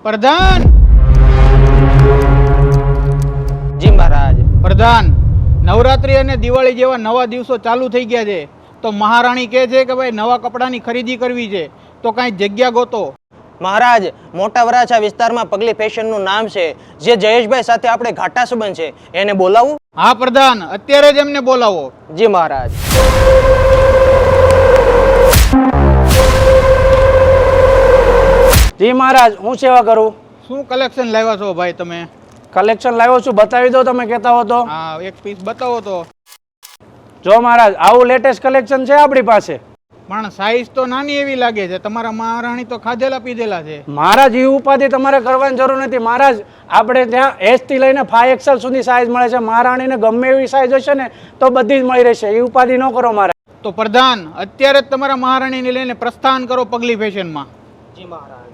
પ્રધાન. જી મહારાજ. પ્રધાન, નવરાત્રી અને દિવાળી જેવા નવા દિવસો ચાલુ થઈ ગયા છે, તો મહારાણી કહે છે કે ભાઈ નવા કપડાની ખરીદી કરવી છે, તો કાંઈ જગ્યા ગોતો. મહારાજ, મોટા વરાછા વિસ્તારમાં પગલી ફેશનનું નામ છે, જે જયેશભાઈ સાથે આપણે ઘાટા સંબંધ છે, એને બોલાવું? હા પ્રધાન, અત્યારે જ એમને બોલાવો. જી મહારાજ. જી મહારાજ, હું સેવા કરું? શું કલેક્શન લાવ્યા છો ભાઈ તમે? કલેક્શન લાવ્યો છું, બતાવી દો તમે કહેતા હો તો. હા, એક પીસ બતાવો તો. જો મહારાજ, આવું લેટેસ્ટ કલેક્શન છે આપણી પાસે. પણ સાઈઝ તો નાની એવી લાગે છે. તમારા મહારાણી તો ખાધેલા પીધેલા છે. મહારાજ, એ ઉપાધિ તમારે કરવાની જરૂર નથી. મહારાજ, આપણે ત્યાં S થી લઈને 5XL સુધી સાઈઝ મળે છે. મહારાણીને ગમે એવી સાઈઝ હશે ને તો બધી જ મળી રહેશે. એ ઉપાધિ ન કરો મહારાજ. તો પ્રધાન, અત્યારે જ તમારા મહારાણીને લઈને પ્રસ્થાન કરો પગલી ફેશનમાં. જી મહારાજ.